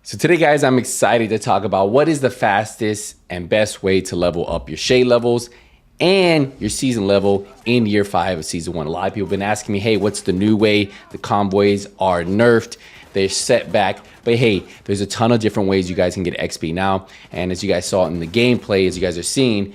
So today, guys, I'm excited to talk about what is the fastest and best way to level up your shade levels and your season level in year 5 of season 1. A lot of people have been asking me, hey, what's the new way? The convoys are nerfed, they're set back, but hey, there's a ton of different ways you guys can get XP now. And as you guys saw in the gameplay, as you guys are seeing,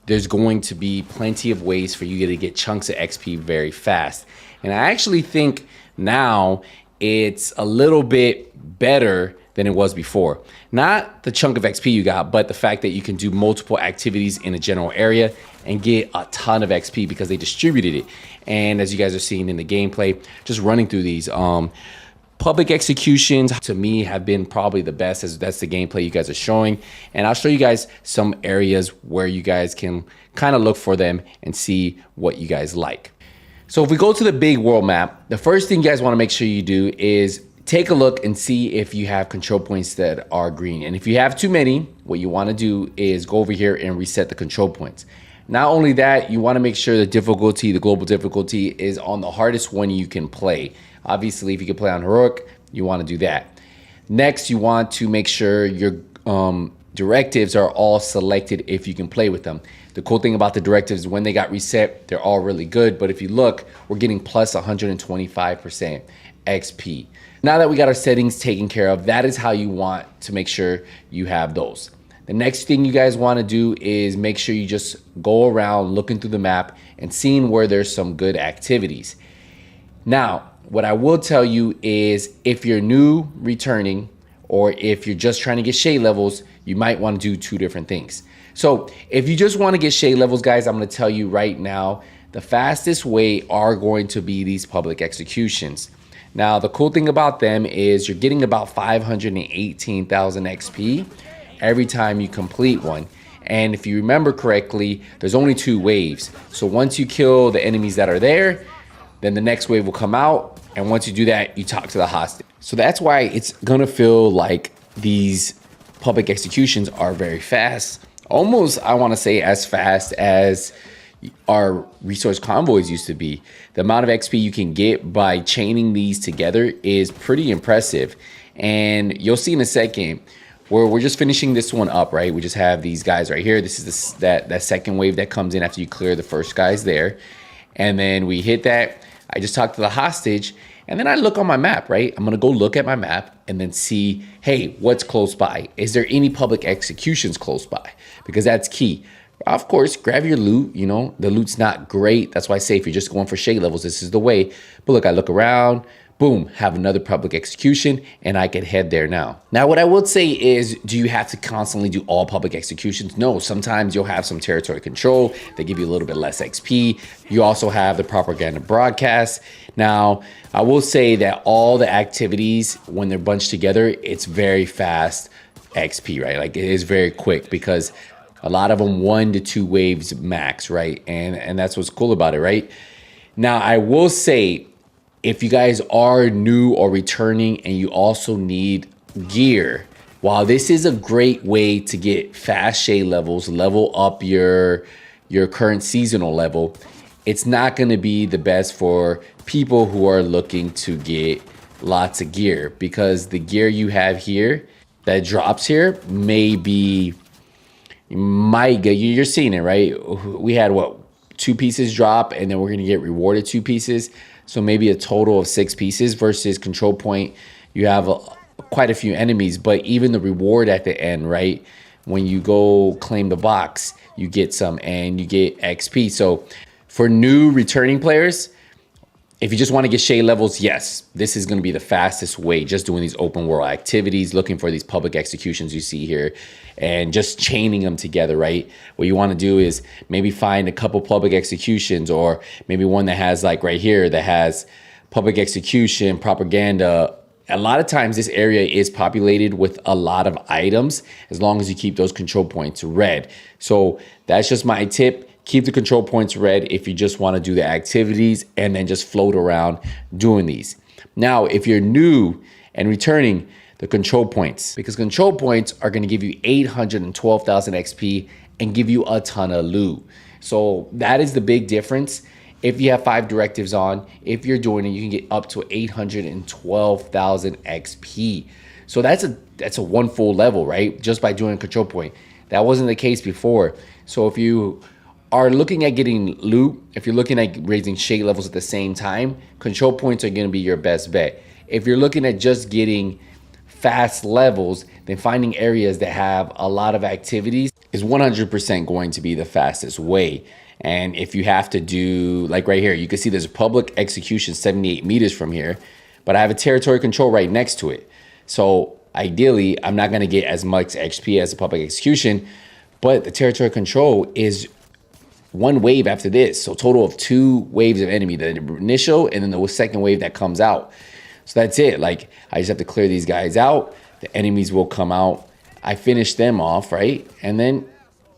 there's going to be plenty of ways for you to get chunks of XP very fast. And I actually think now it's a little bit better than it was before. Not the chunk of XP you got, but the fact that you can do multiple activities in a general area and get a ton of XP because they distributed it. And as you guys are seeing in the gameplay, just running through these public executions to me have been probably the best, as that's the gameplay you guys are showing. And I'll show you guys some areas where you guys can kind of look for them and see what you guys like. So if we go to the big world map, the first thing you guys want to make sure you do is take a look and see if you have control points that are green. And if you have too many, what you want to do is go over here and reset the control points. Not only that, you want to make sure the difficulty, the global difficulty, is on the hardest one you can play. Obviously, if you can play on heroic, you want to do that. Next, you want to make sure your directives are all selected if you can play with them. The cool thing about the directives, when they got reset, they're all really good. But if you look, we're getting plus 125% XP. Now that we got our settings taken care of, that is how you want to make sure you have those. The next thing you guys want to do is make sure you just go around looking through the map and seeing where there's some good activities. Now, what I will tell you is if you're new returning or if you're just trying to get shade levels, you might want to do two different things. So if you just want to get shade levels, guys, I'm going to tell you right now, the fastest way are going to be these public executions. Now, the cool thing about them is you're getting about 518,000 XP every time you complete one. And if you remember correctly, there's only 2 waves. So once you kill the enemies that are there, then the next wave will come out. And once you do that, you talk to the hostage. So that's why it's going to feel like these public executions are very fast. Almost, I want to say, as fast as our resource convoys used to be. The amount of XP you can get by chaining these together is pretty impressive. And you'll see in a second where we're just finishing this one up, right? We just have these guys right here. This is that second wave that comes in after you clear the first guys there. And then we hit that. I just talked to the hostage. And then I look on my map, right? I'm going to go look at my map and then see, hey, what's close by? Is there any public executions close by? Because that's key. Of course, grab your loot. You know, the loot's not great. That's why I say if you're just going for shade levels, this is the way. But look, I look around, boom, have another public execution, and I can head there now. Now, what I would say is, do you have to constantly do all public executions? No, sometimes you'll have some territory control. They give you a little bit less XP. You also have the propaganda broadcast. Now, I will say that all the activities, when they're bunched together, it's very fast XP, right? Like, it is very quick because a lot of them 1 to 2 waves max, right? And that's what's cool about it, right? Now, I will say, if you guys are new or returning and you also need gear, while this is a great way to get fast shade levels, level up your current seasonal level, it's not going to be the best for people who are looking to get lots of gear, because the gear you have here that drops here may be, you're seeing it, right? We had what, 2 pieces drop, and then we're going to get rewarded 2 pieces. So maybe a total of 6 pieces versus control point. You have quite a few enemies, but even the reward at the end, right? When you go claim the box, you get some and you get XP. So for new returning players, if you just want to get shade levels, yes, this is going to be the fastest way, just doing these open world activities, looking for these public executions you see here, and just chaining them together, right? What you want to do is maybe find a couple public executions, or maybe one that has, like right here, that has public execution, propaganda. A lot of times this area is populated with a lot of items, as long as you keep those control points red. So that's just my tip. Keep the control points red if you just want to do the activities and then just float around doing these. Now, if you're new and returning, the control points, because control points are going to give you 812,000 XP and give you a ton of loot. So that is the big difference. If you have 5 directives on, if you're doing it, you can get up to 812,000 XP. So that's a one full level, right? Just by doing a control point. That wasn't the case before. So if you are looking at getting loot, if you're looking at raising shade levels at the same time, control points are going to be your best bet. If you're looking at just getting fast levels, then finding areas that have a lot of activities is 100% going to be the fastest way. And if you have to do, like right here, you can see there's a public execution 78 meters from here, but I have a territory control right next to it. So ideally, I'm not going to get as much XP as a public execution, but the territory control is one wave after this. So total of 2 waves of enemy, the initial and then the second wave that comes out. So that's it. Like, I just have to clear these guys out. The enemies will come out. I finish them off, right? And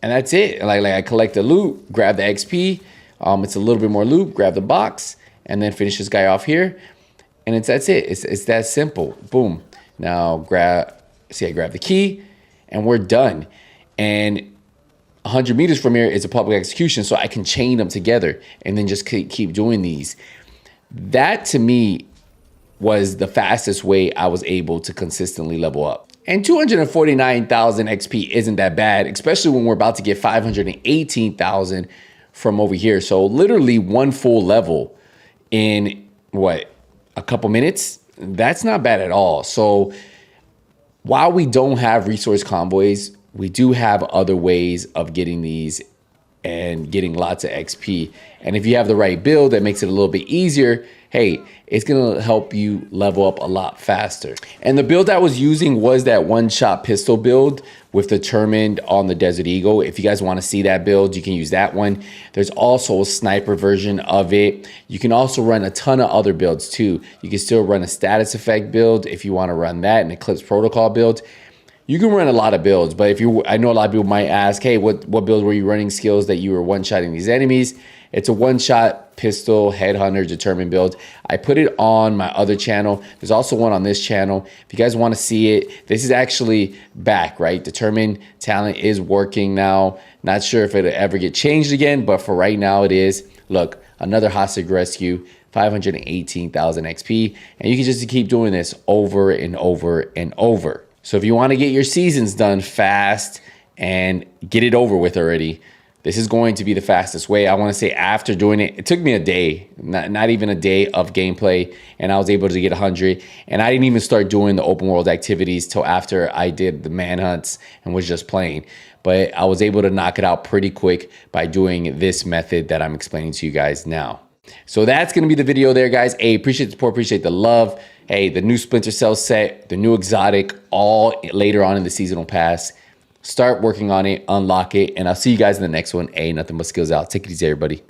that's it. Like I collect the loot, grab the XP. It's a little bit more loot, grab the box, and then finish this guy off here. And that's it. It's that simple. Boom. Now I grab the key, and we're done. And 100 meters from here is a public execution, so I can chain them together and then just keep doing these. That to me was the fastest way I was able to consistently level up. And 249,000 XP isn't that bad, especially when we're about to get 518,000 from over here. So literally one full level in what, a couple minutes? That's not bad at all. So while we don't have resource convoys, we do have other ways of getting these and getting lots of XP. And if you have the right build that makes it a little bit easier, hey, it's gonna help you level up a lot faster. And the build I was using was that one-shot pistol build with Determined on the Desert Eagle. If you guys wanna see that build, you can use that one. There's also a sniper version of it. You can also run a ton of other builds too. You can still run a status effect build if you wanna run that, an Eclipse Protocol build. You can run a lot of builds, but I know a lot of people might ask, hey, what build were you running skills that you were one-shotting these enemies? It's a one-shot pistol headhunter determined build. I put it on my other channel. There's also one on this channel. If you guys want to see it, this is actually back, right? Determined talent is working now. Not sure if it'll ever get changed again, but for right now it is. Look, another hostage rescue, 518,000 XP, and you can just keep doing this over and over and over. So if you want to get your seasons done fast and get it over with already, this is going to be the fastest way. I want to say after doing it, it took me a day, not even a day of gameplay, and I was able to get 100. And I didn't even start doing the open world activities till after I did the manhunts and was just playing. But I was able to knock it out pretty quick by doing this method that I'm explaining to you guys now. So that's going to be the video there, guys. Hey, appreciate the support, appreciate the love. Hey, the new Splinter Cell set, the new exotic, all later on in the seasonal pass. Start working on it, unlock it, and I'll see you guys in the next one. Hey, nothing but skills out. Take it easy, everybody.